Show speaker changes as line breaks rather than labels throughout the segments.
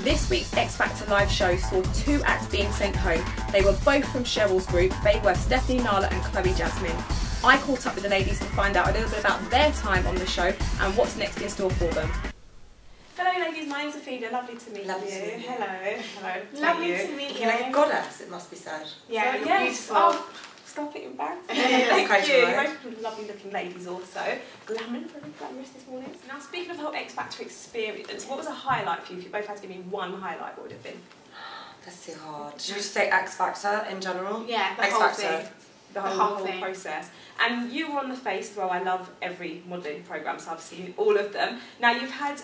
This week's X Factor live show saw 2 acts being sent home. They were both from Cheryl's group. They were Stephanlie Nala and Chloe Jasmine. I caught up with the ladies to find out a little bit about their time on the show and what's next in store for them.
Hello ladies, my name's Ophelia, lovely to meet you. Hello.
Lovely to meet you.
You're like a goddess, it must be said.
Yeah,
So,
you're
beautiful.
Oh, stop it, embarrassing. Thank you. Both lovely looking ladies also. Glamorous, very glamorous this morning. Now speaking of the whole X Factor experience, what was a highlight for you? If you both had to give me one highlight, what would it have been?
That's too hard. Should we just say X Factor in general?
Yeah, the
X
whole
Factor.
thing.
The whole process. And you were on the Face as well. I love every modelling programme, so I've seen all of them. Now you've had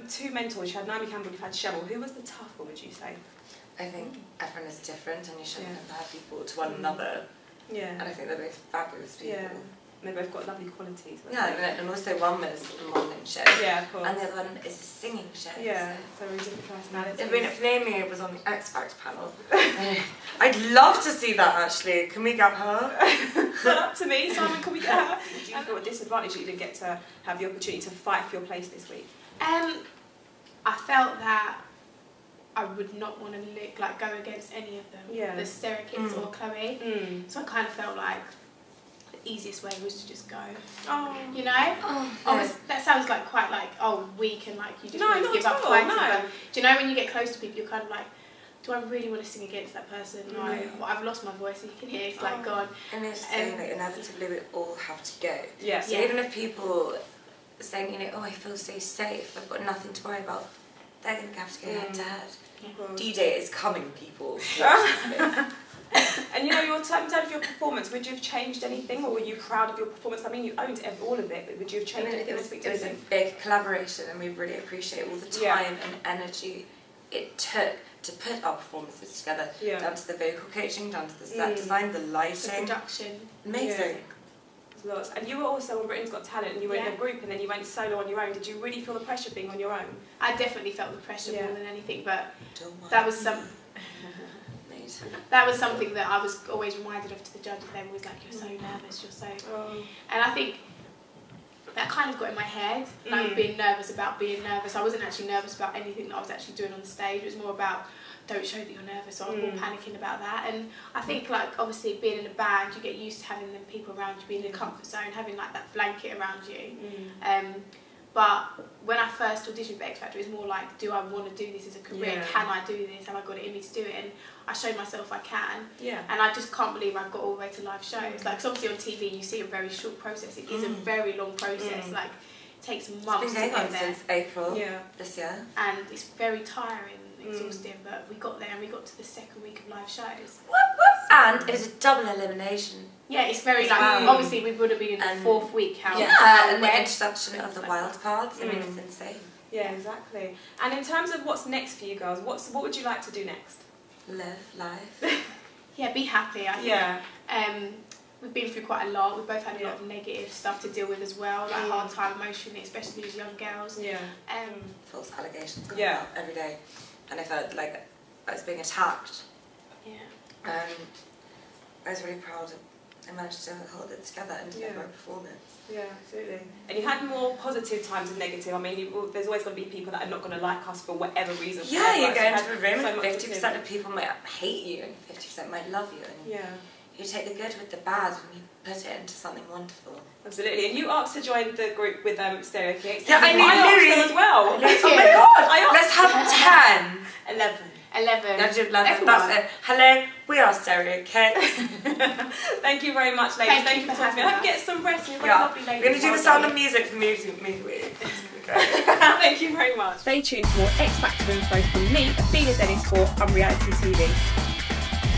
2 mentors. You had Naomi Campbell, you've had Cheryl. Who was the tough one, would you say?
I think everyone is different and you shouldn't compare people to one another.
Yeah.
And I think they're both fabulous people.
Yeah. And they've both got lovely qualities.
Yeah, and also one was a modelling show.
Yeah, of course.
And the other one is a singing show.
Yeah, so very different personalities.
I mean, if Naomi was on the X Factor panel, I'd love to see that actually. Can we get her?
It's not up to me, Simon, can we get her? Do you feel a disadvantage that you didn't get to have the opportunity to fight for your place this week?
I felt that I would not want to go against any of them.
Yeah.
The Stereokids or Chloe. So I kind of felt like the easiest way was to just go.
Oh.
You know? Oh, that sounds like quite weak and like you just want to give up fighting. But do you know when you get close to people, you're kind of like, do I really want to sing against that person? No. Well, I've lost my voice and you can hear it's like gone.
And it's saying that inevitably we all have to go.
Yeah.
So even if people are saying, you know, oh, I feel so safe, I've got nothing to worry about, they're going to have to go head to head. D-Day is coming, people.
And you know, in terms of your performance, would you have changed anything, or were you proud of your performance? I mean, you owned all of it, but would you have changed anything?
It was a big collaboration, and we really appreciate all the time and energy it took to put our performances together. Down to the vocal coaching, down to the set design, the lighting,
the production.
Amazing.
Lots. And you were also on Britain's Got Talent, and you were in a group, and then you went solo on your own. Did you really feel the pressure being on your own?
I definitely felt the pressure more than anything, but that was something that I was always reminded of to the judges. They were always like, you're so nervous, you're so... And I think that kind of got in my head, like being nervous about being nervous. I wasn't actually nervous about anything that I was actually doing on the stage. It was more about, don't show that you're nervous, so I was more panicking about that. And I think, like, obviously being in a band, you get used to having them people around you, being in a comfort zone, having like that blanket around you. But when I first auditioned for X Factor, it was more like, do I want to do this as a career? Can I do this? Have I got it in me to do it? And I showed myself I can. And I just can't believe I got all the way to live shows. Like, 'cause obviously on TV you see a very short process. It is a very long process. Like, it takes months to get there.
Since April this year.
And it's very tiring and exhausting, but we got there and we got to the 2nd week of live shows.
And it was a double elimination.
Yeah, it's very obviously we would have been in the 4th week.
And the introduction of the wild cards. I mean, it's insane.
Yeah, exactly. And in terms of what's next for you girls, what would you like to do next?
Live life.
Yeah, be happy. I think. We've been through quite a lot. We've both had a lot of negative stuff to deal with as well, like hard time emotionally, especially as young girls.
False allegations coming out every day, and I felt like I was being attacked. I was really proud of I managed to hold it together and deliver a performance.
Yeah, absolutely. And you had more positive times than negative. I mean, there's always going to be people that are not going to like us for whatever reason.
Yeah, you go into a room and 50% of people might hate you and 50% might love you. And you take the good with the bad and you put it into something wonderful.
Absolutely. And you asked to join the group with Stereokids.
Yeah, I
asked them as well.
Oh my god! Let's have 10.
11.
11.
That's it. Hello, we are Stereokids.
Thank you very much, ladies. Thank you for having me. I hope you get some rest. You're lovely ladies.
We're going to do the Sound of Music for Movie Week.
Thank you very much. Stay tuned for more X Factor info from me, Ophelia Dennis for Unreality TV.